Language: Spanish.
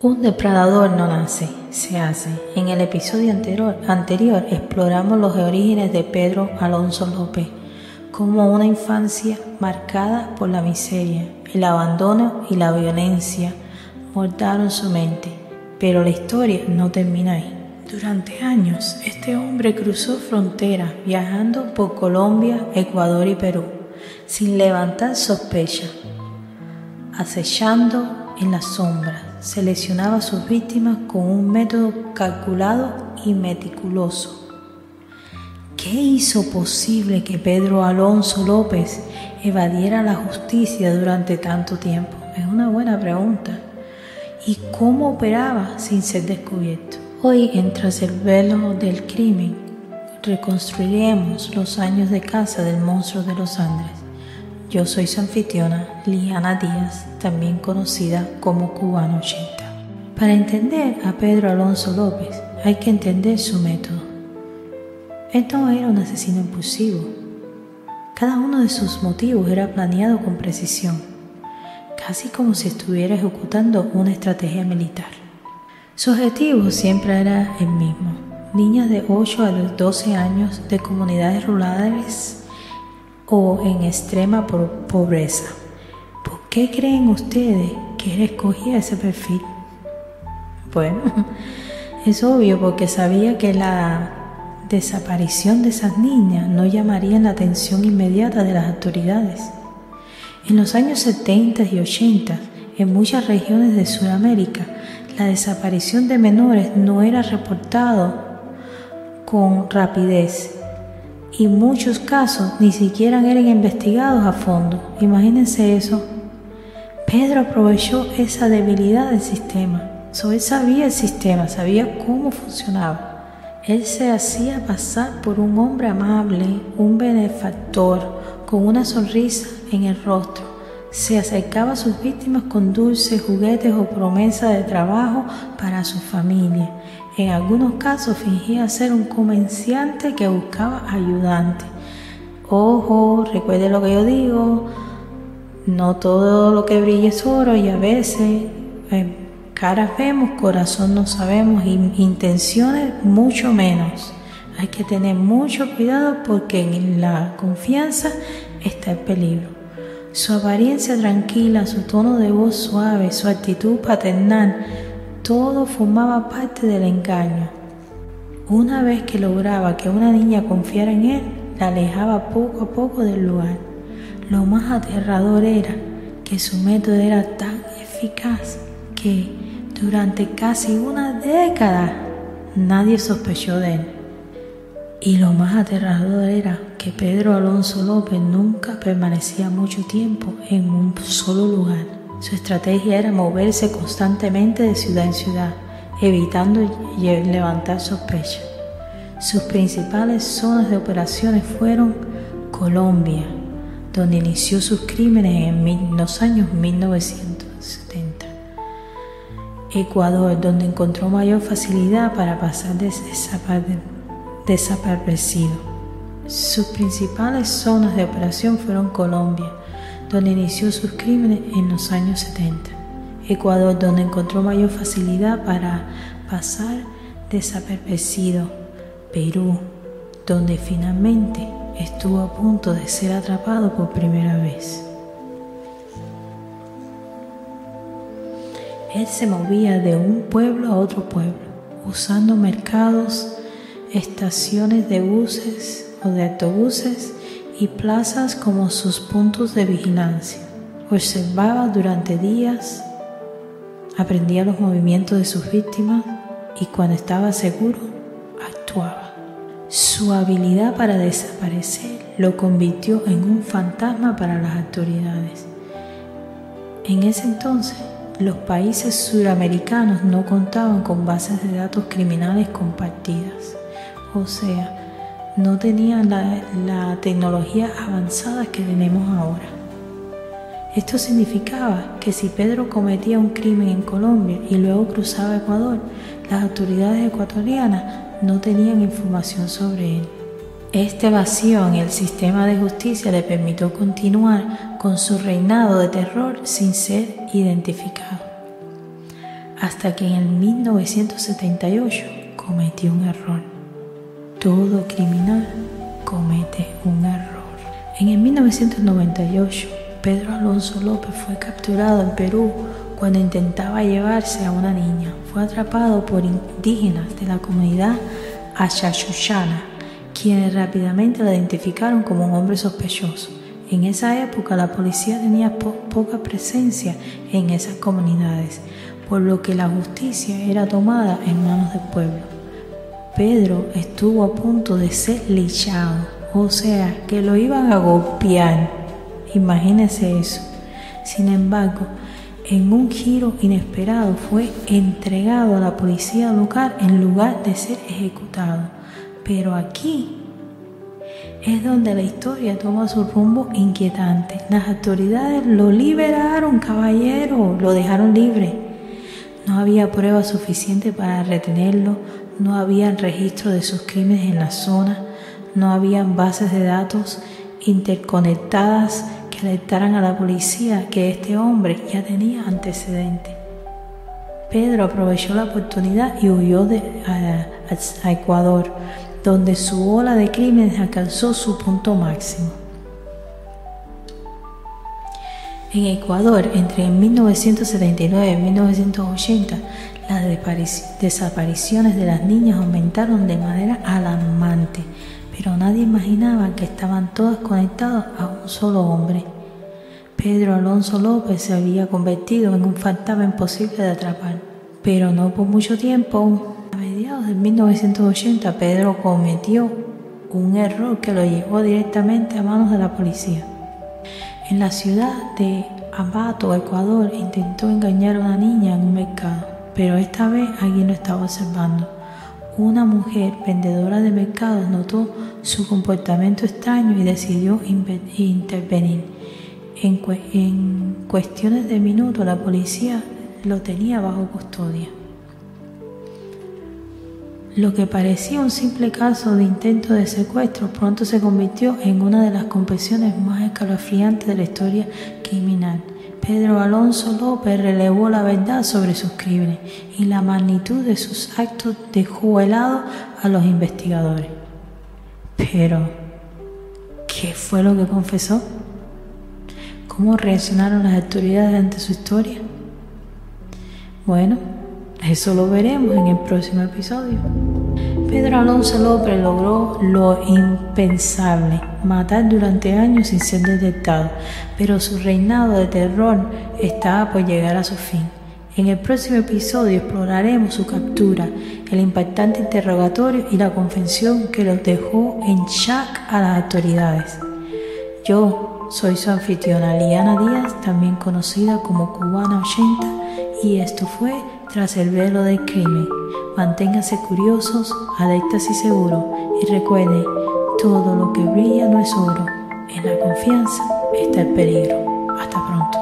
Un depredador no nace, se hace. En el episodio anterior exploramos los orígenes de Pedro Alonso López, como una infancia marcada por la miseria, el abandono y la violencia moldearon su mente. Pero la historia no termina ahí. Durante años, este hombre cruzó fronteras, viajando por Colombia, Ecuador y Perú, sin levantar sospecha, acechando en las sombras. Seleccionaba a sus víctimas con un método calculado y meticuloso. ¿Qué hizo posible que Pedro Alonso López evadiera la justicia durante tanto tiempo? Es una buena pregunta. ¿Y cómo operaba sin ser descubierto? Hoy, Tras el velo del crimen, reconstruiremos los años de caza del monstruo de los Andes. Yo soy su anfitriona, Liana Díaz, también conocida como Cubano 80. Para entender a Pedro Alonso López, hay que entender su método. Él no era un asesino impulsivo. Cada uno de sus motivos era planeado con precisión, casi como si estuviera ejecutando una estrategia militar. Su objetivo siempre era el mismo: niñas de 8 a 12 años de comunidades rurales o en extrema pobreza. ¿Por qué creen ustedes que él escogía ese perfil? Bueno, es obvio, porque sabía que la desaparición de esas niñas no llamaría la atención inmediata de las autoridades. En los años 70 y 80, en muchas regiones de Sudamérica, la desaparición de menores no era reportado con rapidez y muchos casos ni siquiera eran investigados a fondo. Imagínense eso. Pedro aprovechó esa debilidad del sistema. Él sabía el sistema, sabía cómo funcionaba. Él se hacía pasar por un hombre amable, un benefactor, con una sonrisa en el rostro. Se acercaba a sus víctimas con dulces, juguetes o promesas de trabajo para su familia. En algunos casos fingía ser un comerciante que buscaba ayudante. Ojo, recuerde lo que yo digo, no todo lo que brilla es oro, y a veces caras vemos, corazón no sabemos, y intenciones mucho menos. Hay que tener mucho cuidado, porque en la confianza está el peligro. Su apariencia tranquila, su tono de voz suave, su actitud paternal, todo formaba parte del engaño. Una vez que lograba que una niña confiara en él, la alejaba poco a poco del lugar. Lo más aterrador era que su método era tan eficaz que durante casi una década nadie sospechó de él. Y lo más aterrador era que Pedro Alonso López nunca permanecía mucho tiempo en un solo lugar. Su estrategia era moverse constantemente de ciudad en ciudad, evitando levantar sospechas. Sus principales zonas de operaciones fueron Colombia, donde inició sus crímenes en los años 1970. Ecuador, donde encontró mayor facilidad para pasar desaparecido. Sus principales zonas de operación fueron Colombia, donde inició sus crímenes en los años 70. Ecuador, donde encontró mayor facilidad para pasar desaparecido. Perú, donde finalmente estuvo a punto de ser atrapado por primera vez. Él se movía de un pueblo a otro pueblo, usando mercados, estaciones de buses o de autobuses y plazas como sus puntos de vigilancia. Observaba durante días, aprendía los movimientos de sus víctimas y cuando estaba seguro, actuaba. Su habilidad para desaparecer lo convirtió en un fantasma para las autoridades. En ese entonces, los países suramericanos no contaban con bases de datos criminales compartidas, o sea, no tenían la tecnología avanzada que tenemos ahora. Esto significaba que si Pedro cometía un crimen en Colombia y luego cruzaba a Ecuador, las autoridades ecuatorianas no tenían información sobre él. Este vacío en el sistema de justicia le permitió continuar con su reinado de terror sin ser identificado. hasta que en 1978 cometió un error. Todo criminal comete un error. En el 1998, Pedro Alonso López fue capturado en Perú cuando intentaba llevarse a una niña. Fue atrapado por indígenas de la comunidad Achachuyana, quienes rápidamente lo identificaron como un hombre sospechoso. En esa época la policía tenía poca presencia en esas comunidades, por lo que la justicia era tomada en manos del pueblo. Pedro estuvo a punto de ser linchado, o sea, que lo iban a golpear. Imagínense eso. Sin embargo, en un giro inesperado fue entregado a la policía local en lugar de ser ejecutado. Pero aquí es donde la historia toma su rumbo inquietante. Las autoridades lo liberaron, caballero, lo dejaron libre. No había pruebas suficientes para retenerlo, no había registro de sus crímenes en la zona, no habían bases de datos interconectadas que alertaran a la policía que este hombre ya tenía antecedentes. Pedro aprovechó la oportunidad y huyó a Ecuador, donde su ola de crímenes alcanzó su punto máximo. En Ecuador, entre 1979 y 1980, las desapariciones de las niñas aumentaron de manera alarmante, pero nadie imaginaba que estaban todas conectadas a un solo hombre. Pedro Alonso López se había convertido en un fantasma imposible de atrapar, pero no por mucho tiempo. A mediados de 1980, Pedro cometió un error que lo llevó directamente a manos de la policía. En la ciudad de Ambato, Ecuador, intentó engañar a una niña en un mercado, pero esta vez alguien lo estaba observando. Una mujer vendedora de mercados notó su comportamiento extraño y decidió intervenir. En cuestiones de minutos, la policía lo tenía bajo custodia. Lo que parecía un simple caso de intento de secuestro pronto se convirtió en una de las confesiones más escalofriantes de la historia criminal. Pedro Alonso López reveló la verdad sobre sus crímenes y la magnitud de sus actos dejó helado a los investigadores. Pero, ¿qué fue lo que confesó? ¿Cómo reaccionaron las autoridades ante su historia? Bueno, eso lo veremos en el próximo episodio. Pedro Alonso López logró lo impensable, matar durante años sin ser detectado, pero su reinado de terror estaba por llegar a su fin. En el próximo episodio exploraremos su captura, el impactante interrogatorio y la confesión que los dejó en shock a las autoridades. Yo soy su anfitriona Liana Díaz, también conocida como Cubana 80, y esto fue Tras el velo del crimen. Manténganse curiosos, alertas y seguros, y recuerden, todo lo que brilla no es oro. En la confianza está el peligro. Hasta pronto.